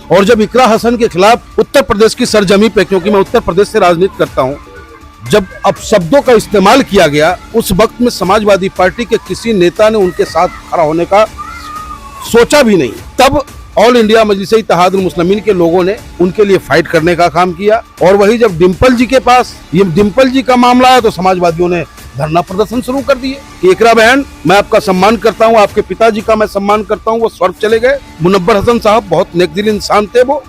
और जब इकरा हसन के खिलाफ उत्तर प्रदेश की सरजमी पे, क्योंकि मैं उत्तर प्रदेश से राजनीति करता हूं, जब अब शब्दों का इस्तेमाल किया गया, उस वक्त में समाजवादी पार्टी के किसी नेता ने उनके साथ खड़ा होने का सोचा भी नहीं। तब ऑल इंडिया मजलिस इत्तेहादुल मुस्लिमीन के लोगों ने उनके लिए फाइट करने का काम किया। और वही जब डिम्पल जी के पास ये डिम्पल जी का मामला है तो समाजवादियों ने धरना प्रदर्शन शुरू कर दिए कि इकरा बहन, मैं आपका सम्मान करता हूं, आपके पिताजी का मैं सम्मान करता हूं, वो स्वर्ग चले गए। मुनव्वर हसन साहब बहुत नेकदिल इंसान थे वो,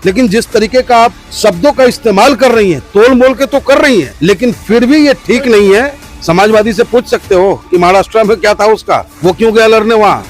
लेकिन जिस तरीके का आप शब्दों का इस्तेमाल कर रही हैं, तोल मोल के तो कर रही हैं, लेकिन फिर भी ये ठीक नहीं है। समाजवादी से पूछ सकते हो कि महाराष्ट्र में क्या था उसका, वो क्यों गया लड़ने वहां,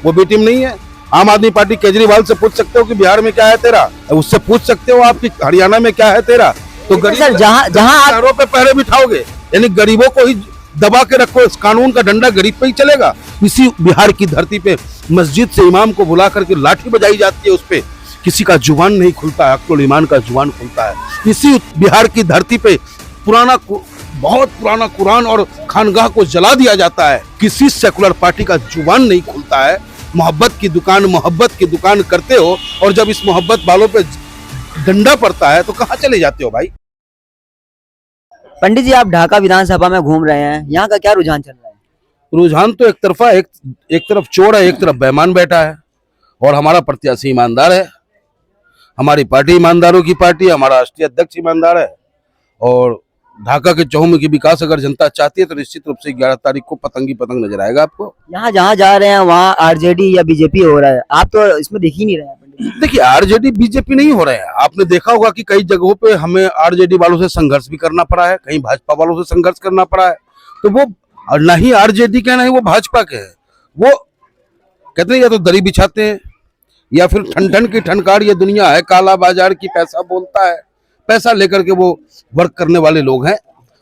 वो भी टीम नहीं है। आम आदमी पार्टी केजरीवाल से पूछ सकते हो कि बिहार में क्या है तेरा, उससे पूछ सकते हो आपकी हरियाणा में क्या है तेरा। तो गरीब जहां पे पहरे बिठाओगे, यानी गरीबों को ही दबा के रखो, इस कानून का डंडा गरीब पे ही चलेगा। इसी बिहार की धरती पे मस्जिद से इमाम को बुला करके लाठी बजाई जाती है, उस पे किसी का जुबान नहीं खुलता है, अक्लुल ईमान का जुबान खुलता है। इसी बिहार की धरती पे बहुत पुराना कुरान और खानगाह को जला दिया जाता है, किसी सेकुलर पार्टी का जुबान नहीं खुलता है। मोहब्बत की दुकान करते हो, और जब इस मोहब्बत वालों पे डंडा पड़ता है तो कहाँ चले जाते हो भाई। पंडित जी, आप ढाका विधानसभा में घूम रहे हैं, यहाँ का क्या रुझान चल रहा है? रुझान तो एक तरफा, एक तरफ चोर है, एक तरफ बेईमान बैठा है, और हमारा प्रत्याशी ईमानदार है। हमारी पार्टी ईमानदारों की पार्टी है, हमारा राष्ट्रीय अध्यक्ष ईमानदार है। और ढाका के चहुमुखी विकास अगर जनता चाहती है तो निश्चित रूप से 11 तारीख को पतंगी पतंग नजर आएगा आपको। यहाँ जहाँ जा रहे हैं वहाँ आरजेडी या बीजेपी हो रहा है, आप तो इसमें दिख ही नहीं रहे हैं पंडित जी। देखिए, आरजेडी बीजेपी नहीं हो रहे हैं। आपने देखा होगा कि कई जगहों पे हमें आरजेडी वालों से संघर्ष भी करना पड़ा है, कहीं भाजपा वालों से संघर्ष करना पड़ा है। तो वो ना ही आरजेडी के, ना ही वो भाजपा के है। वो कहते हैं या तो दरी बिछाते हैं, या फिर ठन की ठनकार ये दुनिया है, काला बाजार की पैसा बोलता है, पैसा लेकर के वो वर्क करने वाले लोग हैं।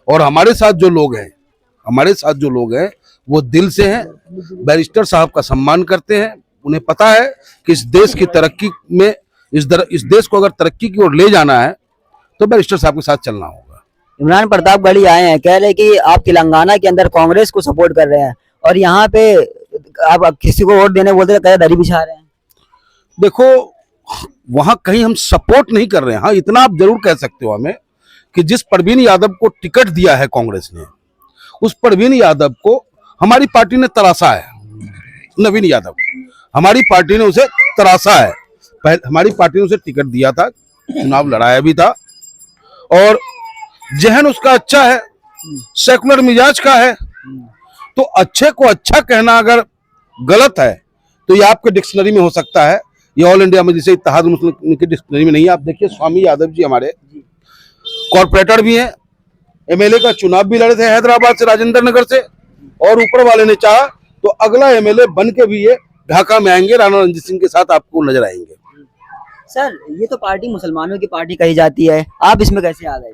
और हमारे साथ जो लोग हैं वो दिल से हैं, बैरिस्टर साहब का सम्मान करते हैं। उन्हें पता है कि इस देश की तरक्की में, इस देश को अगर तरक्की की ओर ले जाना है तो बैरिस्टर साहब के साथ चलना होगा। इमरान प्रतापगढ़ी आए हैं, कह रहे कि आप तेलंगाना के अंदर कांग्रेस को सपोर्ट कर रहे हैं, और यहाँ पे आप किसी को वोट देने बोलते हैं दरी बिछा रहे हैं। देखो, वहां कहीं हम सपोर्ट नहीं कर रहे हैं। हाँ, इतना आप जरूर कह सकते हो हमें कि जिस परवीन यादव को टिकट दिया है कांग्रेस ने, उस परवीन यादव को हमारी पार्टी ने तराशा है। नवीन यादव, हमारी पार्टी ने उसे तराशा है। हमारी पार्टी ने उसे टिकट दिया था, चुनाव लड़ाया भी था, और जहन उसका अच्छा है, सेकुलर मिजाज का है। तो अच्छे को अच्छा कहना अगर गलत है तो ये आपके डिक्शनरी में हो सकता है, ये ऑल इंडिया मजलिस इत्तेहादुल मुस्लिमीन की डिक्शनरी में नहीं है। आप देखिए, स्वामी यादव जी हमारे कॉर्पोरेटर भी हैं, एमएलए का चुनाव भी लड़े थे हैदराबाद से, राजेंद्र नगर से, और ऊपर वाले ने चाहा तो अगला एमएलए बन के भी ये ढाका में आएंगे, राणा रणजीत सिंह के साथ आपको नजर आएंगे। सर, ये तो पार्टी मुसलमानों की पार्टी कही जाती है, आप इसमें कैसे आ गए?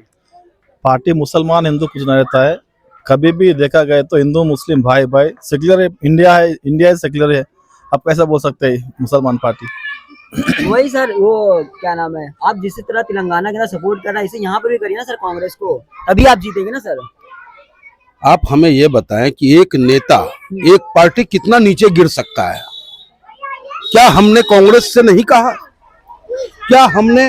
पार्टी मुसलमान हिंदू कुछ न रहता है। कभी भी देखा गया तो हिंदू मुस्लिम भाई भाई, सेक्युलर है, इंडिया सेक्युलर है। आप कैसा बोल सकते हैं मुसलमान पार्टी? वही सर, वो क्या नाम है, आप जिस तरह तेलंगाना के अंदर सपोर्ट कर रहे हैं, इसे यहाँ पर भी करिए ना सर कांग्रेस को, तभी आप जीतेंगे ना सर। आप हमें ये बताएं कि एक नेता, एक पार्टी कितना नीचे गिर सकता है? क्या हमने कांग्रेस से नहीं कहा? क्या हमने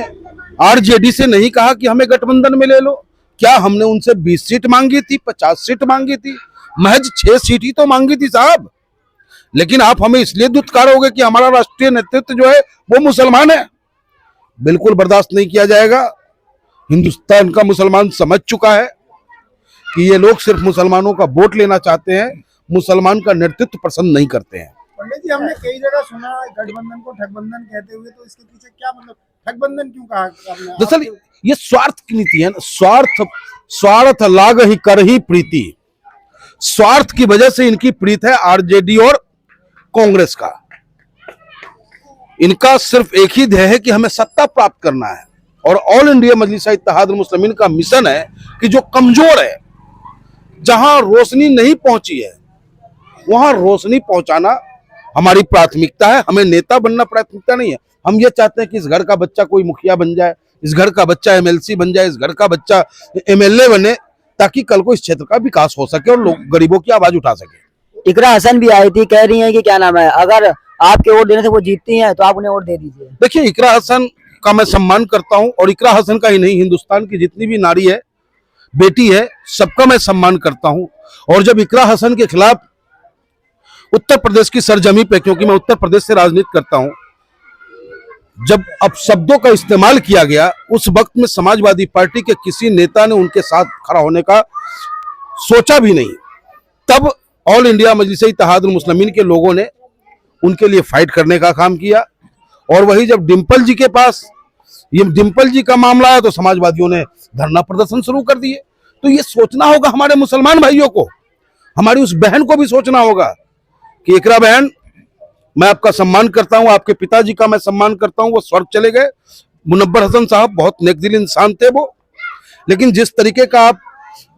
आरजेडी से नहीं कहा कि हमें गठबंधन में ले लो? क्या हमने उनसे 20 सीट मांगी थी, 50 सीट मांगी थी? महज 6 सीट ही तो मांगी थी साहब। लेकिन आप हमें इसलिए दुत्कारोगे कि हमारा राष्ट्रीय नेतृत्व जो है वो मुसलमान है। बिल्कुल बर्दाश्त नहीं किया जाएगा। हिंदुस्तान का मुसलमान समझ चुका है कि ये लोग सिर्फ मुसलमानों का वोट लेना चाहते हैं, मुसलमान का नेतृत्व पसंद नहीं करते हैं। पंडित जी, हमने कई जगह सुना गठबंधन को ठगबंधन कहते हुए, तो इसके पीछे क्या मतलब, ठगबंधन क्यों कहा आपने? दरअसल ये स्वार्थ की नीति है ना, स्वार्थ लाग ही कर ही प्रीति। स्वार्थ की वजह से इनकी प्रीत है आरजेडी और कांग्रेस का। इनका सिर्फ एक ही ध्येय है कि हमें सत्ता प्राप्त करना है। और ऑल इंडिया मजलिस इत्तेहादुल मुस्लिमीन का मिशन है कि जो कमजोर है, जहां रोशनी नहीं पहुंची है, वहां रोशनी पहुंचाना हमारी प्राथमिकता है। हमें नेता बनना प्राथमिकता नहीं है। हम ये चाहते हैं कि इस घर का बच्चा कोई मुखिया बन जाए, इस घर का बच्चा एमएलसी बन जाए, इस घर का बच्चा एमएलए बने, ताकि कल को इस क्षेत्र का विकास हो सके और लोग गरीबों की आवाज उठा सके। इकरा हसन भी आई थी, कह रही है कि क्या नाम है, अगर आपके वोट देने से वो जीतती हैं, तो आप उन्हें वोट दे दीजिए। देखिए, इकरा हसन का मैं सम्मान करता हूं, और इकरा हसन का ही नहीं, हिंदुस्तान की जितनी भी नारी है, बेटी है, सबका मैं सम्मान करता हूं। और जब इकरा हसन के खिलाफ उत्तर प्रदेश की सरजमी पे, क्योंकि मैं उत्तर प्रदेश से राजनीति करता हूं, जब अब शब्दों का इस्तेमाल किया गया, उस वक्त में समाजवादी पार्टी के किसी नेता ने उनके साथ खड़ा होने का सोचा भी नहीं। तब ऑल इंडिया मजलिस इत्तेहादुल मुस्लिमीन के लोगों ने उनके लिए फाइट करने का काम किया। और वही जब डिम्पल जी के पास ये डिम्पल जी का मामला है, तो समाजवादियों ने धरना प्रदर्शन शुरू कर दिए। तो ये सोचना होगा हमारे मुसलमान भाइयों को, हमारी उस बहन को भी सोचना होगा कि इकरा बहन, मैं आपका सम्मान करता हूं, आपके पिताजी का मैं सम्मान करता हूं, वो स्वर्ग चले गए। मुनव्वर हसन साहब बहुत नेकदिल इंसान थे वो, लेकिन जिस तरीके का आप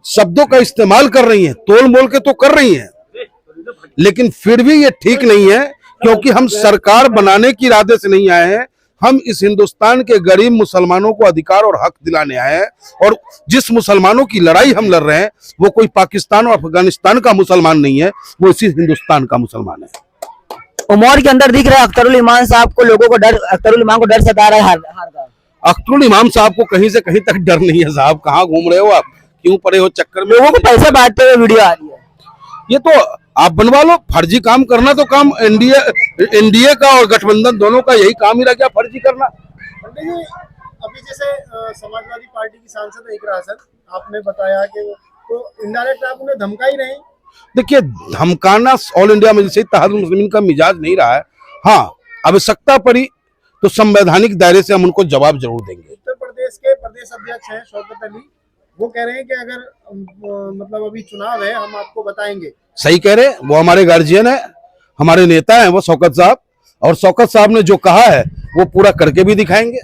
शब्दों का इस्तेमाल कर रही हैं, तोल मोल के तो कर रही हैं, लेकिन फिर भी ये ठीक नहीं है, क्योंकि हम सरकार बनाने की इरादे से नहीं आए हैं। हम इस हिंदुस्तान के गरीब मुसलमानों को अधिकार और हक दिलाने आए हैं। और जिस मुसलमानों की लड़ाई हम लड़ रहे हैं, वो कोई पाकिस्तान और अफगानिस्तान का मुसलमान नहीं है, वो इसी हिंदुस्तान का मुसलमान है। उमर के अंदर दिख रहा है अख्तरुल इमान साहब को, लोगों को डर, अख्तरुल इमान को डर सता रहा है हार का। अख्तरुल इमाम साहब को कहीं से कहीं तक डर नहीं है। साहब, कहाँ घूम रहे हो आप, क्यों पड़े हो चक्कर में? लोगों को पैसे बांटते हुए वीडियो आ रही है। ये तो आप बनवा लो, फर्जी काम करना तो काम एनडीए का और गठबंधन दोनों का यही काम ही रह गया, फर्जी करना। पंडित जी, अभी जैसे समाजवादी पार्टी की सांसद है इकरा हसन, आपने बताया कि तो इनडायरेक्ट आप उन्हें धमका ही नहीं। देखिए, धमकाना ऑल इंडिया मजलिस इत्तेहादुल मुस्लिमीन का मिजाज नहीं रहा है। हाँ, आवश्यकता पड़ी तो संवैधानिक दायरे से हम उनको जवाब जरूर देंगे। उत्तर प्रदेश के प्रदेश अध्यक्ष हैं शौकत अली, वो कह रहे हैं कि अगर मतलब अभी चुनाव है, हम आपको बताएंगे। सही कह रहे, वो हमारे गार्जियन है, हमारे नेता हैं वो शौकत साहब, और शौकत साहब ने जो कहा है वो पूरा करके भी दिखाएंगे।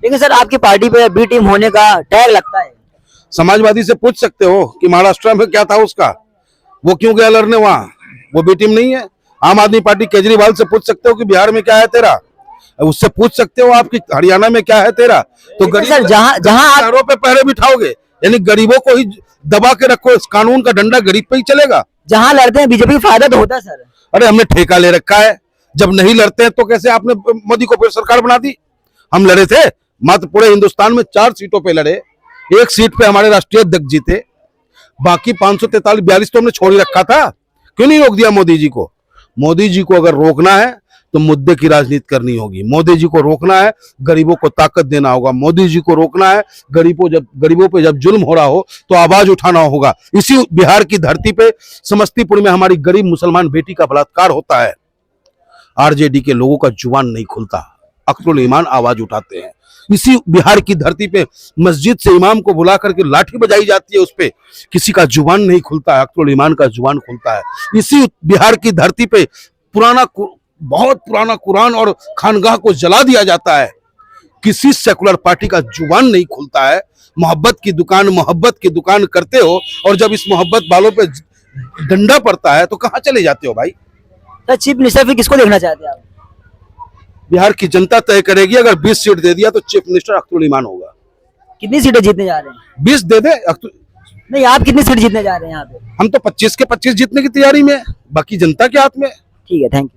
लेकिन सर, आपकी पार्टी पे बी टीम होने का टैग लगता है। समाजवादी से पूछ सकते हो कि महाराष्ट्र में क्या था उसका, वो क्यों गया लड़ने वहां, वो बी टीम नहीं है। आम आदमी पार्टी केजरीवाल से पूछ सकते हो कि बिहार में क्या है तेरा, उससे पूछ सकते हो आपकी हरियाणा में क्या है तेरा। तो गरीब सर, जहां आप शहरों पे पहरे बिठाओगे, यानी गरीबों को ही दबा के रखो, इस कानून का डंडा गरीब पे ही चलेगा। जहां लड़ते हैं बीजेपी फायदा तो होता है सर। अरे, हमने ठेका ले रखा है, जब नहीं लड़ते हैं तो कैसे आपने मोदी को फिर सरकार बना दी? हम लड़े थे, मात्र पूरे हिंदुस्तान में 4 सीटों पे लड़े, 1 सीट पे हमारे राष्ट्रीय अध्यक्ष जीते, बाकी 543-42 तो हमने छोड़ ही रखा था। क्यों नहीं रोक दिया मोदी जी को? मोदी जी को अगर रोकना है तो मुद्दे की राजनीति करनी होगी। मोदी जी को रोकना है, गरीबों को ताकत देना होगा। मोदी जी को रोकना है, गरीबों पे जब जुल्म हो रहा हो तो आवाज उठाना होगा। इसी बिहार की धरती पे समस्तीपुर में हमारी गरीब मुसलमान बेटी का बलात्कार होता है, आरजेडी के लोगों का जुबान नहीं खुलता, अख्तरुल ईमान आवाज उठाते हैं। इसी बिहार की धरती पे मस्जिद से इमाम को बुला करके लाठी बजाई जाती है, उस पे किसी का जुबान नहीं खुलता है, अख्तरुल ईमान का जुबान खुलता है। इसी बिहार की धरती पे बहुत पुराना कुरान और खानगाह को जला दिया जाता है, किसी सेकुलर पार्टी का जुबान नहीं खुलता है। मोहब्बत की दुकान करते हो, और जब इस मोहब्बत वालों पे डंडा पड़ता है तो कहाँ चले जाते हो भाई? सर, चीफ मिनिस्टर फिर किसको देखना चाहते हैं आप? बिहार की जनता तय करेगी। अगर 20 सीट दे दिया तो चीफ मिनिस्टर अख्तरुल ईमान होगा। कितनी सीटें जीतने जा रहे हैं? 20 दे दे। नहीं, आप कितनी सीट जीतने जा रहे हैं यहाँ पे? हम तो 25 के 25 जीतने की तैयारी में, बाकी जनता के हाथ में। ठीक है, थैंक यू।